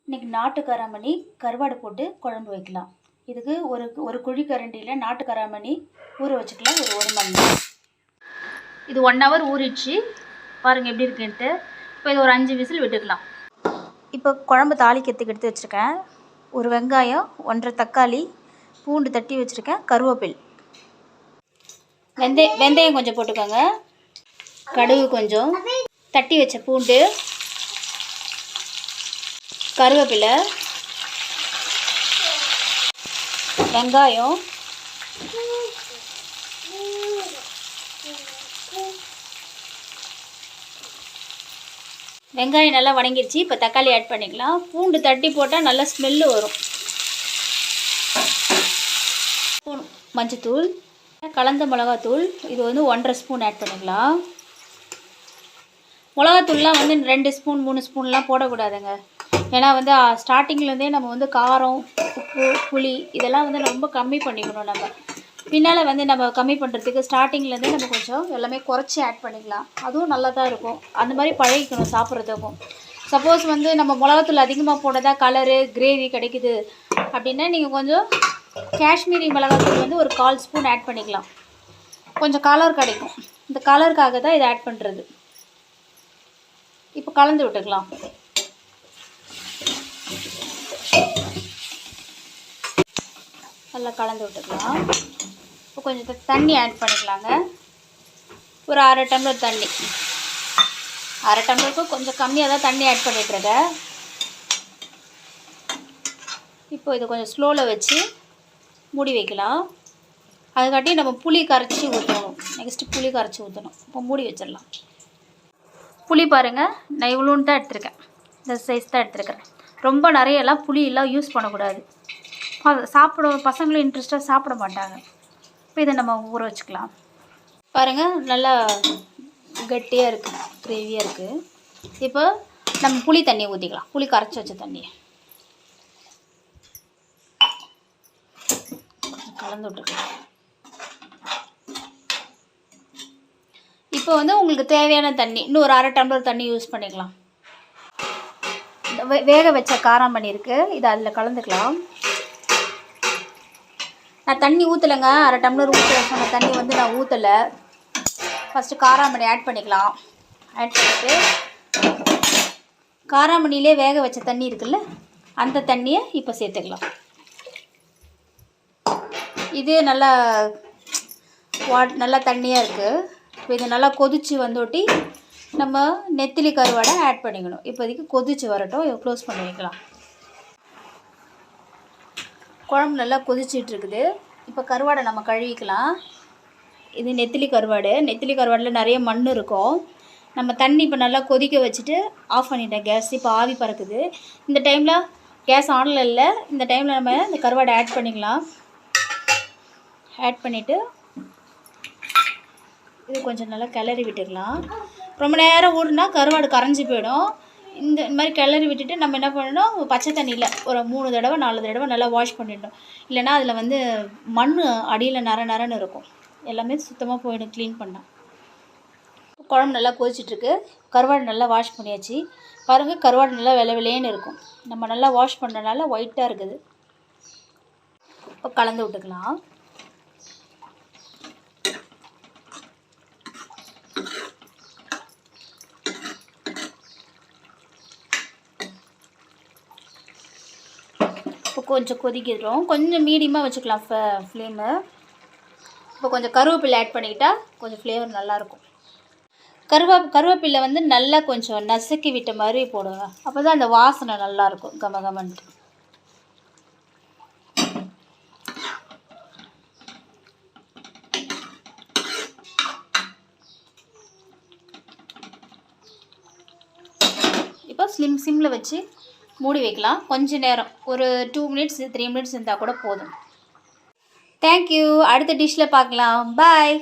இன்றைக்கி நாட்டு கராமணி கருவாடு போட்டு குழம்பு வைக்கலாம். இதுக்கு ஒரு குழி கரண்டியில் நாட்டு கராமணி ஊற வச்சுக்கலாம். ஒரு மணி நேரம். இது 1 hour ஊறிடுச்சு. பாருங்கள் எப்படி இருக்குன்ட்டு. இப்போ இது ஒரு 5 விசில் விட்டுக்கலாம். இப்போ குழம்பு தாளிக்கிறதுக்கு எடுத்து வச்சுருக்கேன். ஒரு வெங்காயம், 1.5 தக்காளி, பூண்டு தட்டி வச்சுருக்கேன், கருவேப்பில், வெந்தயம் கொஞ்சம் போட்டுக்கோங்க, கடுகு கொஞ்சம், தட்டி வச்ச பூண்டு, கருவேப்பிலை, வெங்காயம், வெங்காயம் நல்லா வதங்கிடுச்சு. இப்போ தக்காளி ஆட் பண்ணிக்கலாம். பூண்டு தட்டி போட்டால் நல்லா ஸ்மெல்லு வரும். மஞ்சத்தூள், கலந்த மிளகாத்தூள், இது வந்து 1.5 ஸ்பூன் ஆட் பண்ணிக்கலாம். மிளகாத்தூள்லாம் வந்து 2 ஸ்பூன் 3 ஸ்பூன்லாம் போடக்கூடாதுங்க. ஏன்னா வந்து ஸ்டார்டிங்லேருந்தே நம்ம வந்து காரம், உப்பு, புளி இதெல்லாம் வந்து ரொம்ப கம்மி பண்ணிக்கணும். நம்ம பின்னால் வந்து நம்ம கம்மி பண்ணுறதுக்கு ஸ்டார்டிங்லேருந்தே நம்ம கொஞ்சம் எல்லாமே குறைச்சி ஆட் பண்ணிக்கலாம். அதுவும் நல்லா தான் இருக்கும். அந்த மாதிரி பழகிக்கணும் சாப்பிட்றதுக்கும். சப்போஸ் வந்து நம்ம மிளகாத்தூள் அதிகமாக போட்டதா கலரு கிரேவி கிடைக்குது அப்படின்னா நீங்கள் கொஞ்சம் காஷ்மீரி மிளகாத்தூள் வந்து ஒரு 1/4 ஸ்பூன் ஆட் பண்ணிக்கலாம். கொஞ்சம் கலர் கிடைக்கும். இந்த கலருக்காக தான் இதை ஆட் பண்ணுறது. இப்போ கலந்து விட்டுக்கலாம். நல்லா கலந்து விட்டுக்கலாம். இப்போ கொஞ்சம் தண்ணி ஆட் பண்ணிக்கலாங்க. ஒரு 1/2 டம்ளர் தண்ணி. 1/2 டம்ளருக்கு கொஞ்சம் கம்மியாக தான் தண்ணி ஆட் பண்ணிட்டுருக்கேன். இப்போ இதை கொஞ்சம் ஸ்லோவில் வச்சு மூடி வைக்கலாம். அதுக்காட்டி நம்ம புளி கரைச்சி ஊற்றணும். நெக்ஸ்ட்டு புளி கரைச்சி ஊற்றணும். இப்போ மூடி வச்சிடலாம். புளி பாருங்கள், நான் இவ்வளோன்னு தான் எடுத்துருக்கேன். இந்த சைஸ் தான் எடுத்துருக்கிறேன். ரொம்ப நிறையெல்லாம் புளியெல்லாம் யூஸ் பண்ணக்கூடாது. பசங்களும் இன்ட்ரெஸ்ட்டாக சாப்பிட மாட்டாங்க. இப்போ இதை நம்ம ஊற வச்சுக்கலாம். பாருங்கள், நல்லா கட்டியாக இருக்குது, கிரேவியாக இருக்குது. இப்போ நம்ம புளி தண்ணியை ஊற்றிக்கலாம். புளி கரைச்சி வச்ச தண்ணியை கலந்து விட்டுருக்கலாம். இப்போ வந்து உங்களுக்கு தேவையான தண்ணி இன்னும் ஒரு 1/2 டம்ளர் தண்ணி யூஸ் பண்ணிக்கலாம். வேக வச்ச காராமணி இருக்குது, இதை அதில் கலந்துக்கலாம். நான் தண்ணி ஊற்றலைங்க. 1/2 டம்ளர் ஊற்ற சொன்ன தண்ணி வந்து நான் ஊற்றலை. ஃபஸ்ட்டு காராமணி ஆட் பண்ணிக்கலாம். ஆட் பண்ணிவிட்டு காராமணிலே வேக வச்ச தண்ணி இருக்குல்ல, அந்த தண்ணியை இப்போ சேர்த்துக்கலாம். இது நல்லா நல்லா தண்ணியாக இருக்குது. இப்போ இது நல்லா கொதித்து வந்தோட்டி நம்ம நெத்திலி கருவாடை ஆட் பண்ணிக்கணும். இப்போதைக்கு கொதித்து வரட்டும். க்ளோஸ் பண்ணி வைக்கலாம். குழம்பு நல்லா கொதிச்சிட்ருக்குது. இப்போ கருவாடை நம்ம கழுவிக்கலாம். இது நெத்திலி கருவாடு. நெத்திலி கருவாடில் நிறைய மண் இருக்கும். நம்ம தண்ணி இப்போ நல்லா கொதிக்க வச்சுட்டு ஆஃப் பண்ணிட்டேன் கேஸ். இப்போ ஆவி பறக்குது. இந்த டைமில் கேஸ் ஆனில் இல்லை. இந்த டைமில் நம்ம இந்த கருவாடை ஆட் பண்ணிக்கலாம். ஆட் பண்ணிவிட்டு இது கொஞ்சம் நல்லா கிளறி விட்டுக்கலாம். ரொம்ப நேரம் ஊறினா கருவாடு கரைஞ்சி போயிடும். இந்த மாதிரி கிளறி விட்டுட்டு நம்ம என்ன பண்ணணும், பச்சை தண்ணியில் ஒரு 3 தடவை 4 தடவை நல்லா வாஷ் பண்ணிடணும். இல்லைனா அதில் வந்து மண் அடியில் நரன்னு இருக்கும். எல்லாமே சுத்தமாக போயிடும் க்ளீன் பண்ணால். குழம்பு நல்லா கொதிச்சிட்ருக்கு. கருவாடு நல்லா வாஷ் பண்ணியாச்சு. பாருங்கள், கருவாடு நல்லா வெள்ளைன்னு இருக்கும். நம்ம நல்லா வாஷ் பண்ணுறதுனால ஒயிட்டாக இருக்குது. இப்போ கலந்து விட்டுக்கலாம். இப்போ கொஞ்சம் கொதிக்கிறோம். கொஞ்சம் மீடியமாக வச்சுக்கலாம் ஃப்ளேமு. இப்போ கொஞ்சம் கருவேப்பிலை ஆட் பண்ணிக்கிட்டால் கொஞ்சம் ஃப்ளேவர் நல்லாயிருக்கும். கருவேப்பிலை வந்து நல்லா கொஞ்சம் நசுக்கி விட்ட மாதிரி போடுங்க. அப்போ தான் அந்த வாசனை நல்லாயிருக்கும், கமகமன்ட்டு. இப்போ சிம்மில் வச்சு மூடி வைக்கலாம். கொஞ்சம் நேரம், ஒரு 2 minutes 3 minutes இருந்தால் கூட போதும். தேங்க்யூ. அடுத்த டிஷ்ஷில் பார்க்கலாம். பாய்.